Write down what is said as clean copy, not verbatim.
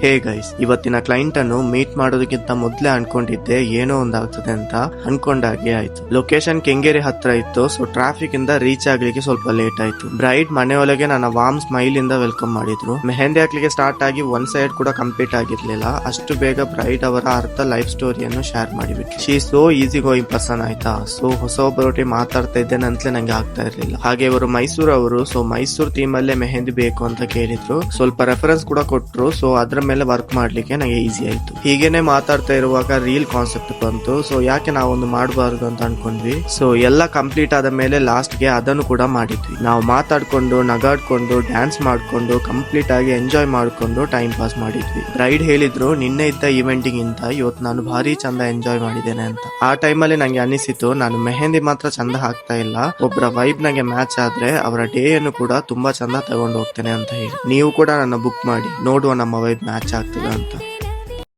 Hey guys, ಇವತ್ತಿನ client ಅನ್ನು meet ಮಾಡೋದಕ್ಕಿಂತ ಮೊದ್ಲೇ ಅನ್ಕೊಂಡಿದ್ದೆ ಏನೋ ಒಂದಾಗ್ತದೆ ಅಂತ. ಅನ್ಕೊಂಡಾಗೆ ಆಯ್ತು. ಲೊಕೇಶನ್ ಕೆಂಗೇರಿ ಹತ್ರ ಇತ್ತು, ಸೊ ಟ್ರಾಫಿಕ್ ಇಂದ ರೀಚ್ ಆಗ್ಲಿಕ್ಕೆ ಸ್ವಲ್ಪ ಲೇಟ್ ಆಯ್ತು. ಬ್ರೈಡ್ ಮನೆಯೊಳಗೆ ನನ್ನ ವಾರ್ಮ್ ಸ್ಮೈಲ್ ಇಂದ ವೆಲ್ಕಮ್ ಮಾಡಿದ್ರು. ಮೆಹಂದಿ ಹಾಕ್ಲಿಕ್ಕೆ ಸ್ಟಾರ್ಟ್ ಆಗಿ ಒಂದ್ ಸೈಡ್ ಕೂಡ ಕಂಪ್ಲೀಟ್ ಆಗಿರ್ಲಿಲ್ಲ. ಅಷ್ಟು ಬೇಗ ಬ್ರೈಡ್ ಅವರ ಅರ್ಧ ಲೈಫ್ ಸ್ಟೋರಿಯನ್ನು ಶೇರ್ ಮಾಡಿಬಿಟ್ರು. She so easy going person ಆಯ್ತಾ. ಸೊ ಹೊಸ ಒಬ್ಬರೊಟ್ಟಿಗೆ ಮಾತಾಡ್ತಾ ಇದ್ದೇನೆ ಅಂತಲೇ ನಂಗೆ ಆಗ್ತಾ ಇರ್ಲಿಲ್ಲ. ಹಾಗೆ ಇವರು ಮೈಸೂರು ಅವರು, ಸೊ ಮೈಸೂರು ಥೀಮ್ ಅಲ್ಲೇ ಮೆಹಂದಿ ಬೇಕು ಅಂತ ಕೇಳಿದ್ರು. ಸ್ವಲ್ಪ ರೆಫರೆನ್ಸ್ ಕೂಡ ಕೊಟ್ರು. ಸೊ ಅದ್ರ ಮೇಲೆ ವರ್ಕ್ ಮಾಡ್ಲಿಕ್ಕೆ ನಂಗೆ ಈಸಿ ಆಯ್ತು. ಹೀಗೇನೆ ಮಾತಾಡ್ತಾ ಇರುವಾಗ ರೀಲ್ ಕಾನ್ಸೆಪ್ಟ್ ಬಂತು. ಸೊ ಯಾಕೆ ನಾವೊಂದು ಮಾಡಬಾರ್ದು ಅಂತ ಅನ್ಕೊಂಡ್ವಿ. ಸೊ ಎಲ್ಲ ಕಂಪ್ಲೀಟ್ ಆದ ಮೇಲೆ ಲಾಸ್ಟ್ ಗೆ ಅದನ್ನು ಕೂಡ ಮಾಡಿದ್ವಿ. ನಾವು ಮಾತಾಡ್ಕೊಂಡು ನಗಾಡ್ಕೊಂಡು ಡ್ಯಾನ್ಸ್ ಮಾಡ್ಕೊಂಡು ಕಂಪ್ಲೀಟ್ ಆಗಿ ಎಂಜಾಯ್ ಮಾಡ್ಕೊಂಡು ಟೈಮ್ ಪಾಸ್ ಮಾಡಿದ್ವಿ. ಬ್ರೈಡ್ ಹೇಳಿದ್ರು ನಿನ್ನೆ ಇದ್ದ ಇವೆಂಟಿಂಗ್ ಇಂತ ಇವತ್ತು ನಾನು ಭಾರಿ ಚಂದ ಎಂಜಾಯ್ ಮಾಡಿದ್ದೇನೆ ಅಂತ. ಆ ಟೈಮಲ್ಲಿ ನಂಗೆ ಅನಿಸಿತು ನಾನು ಮೆಹಂದಿ ಮಾತ್ರ ಚಂದ ಹಾಕ್ತಾ ಇಲ್ಲ, ಒಬ್ಬರ ವೈಬ್ ನಂಗೆ ಮ್ಯಾಚ್ ಆದ್ರೆ ಅವರ ಡೇ ಅನ್ನು ಕೂಡ ತುಂಬಾ ಚಂದ ತಗೊಂಡು ಹೋಗ್ತೇನೆ ಅಂತ ಹೇಳಿ. ನೀವು ಕೂಡ ನನ್ನ ಬುಕ್ ಮಾಡಿ ನೋಡುವ ನಮ್ಮ ವೈಬ್ ಮ್ಯಾಚ್ ಆಗ್ತದೆ ಅಂತ.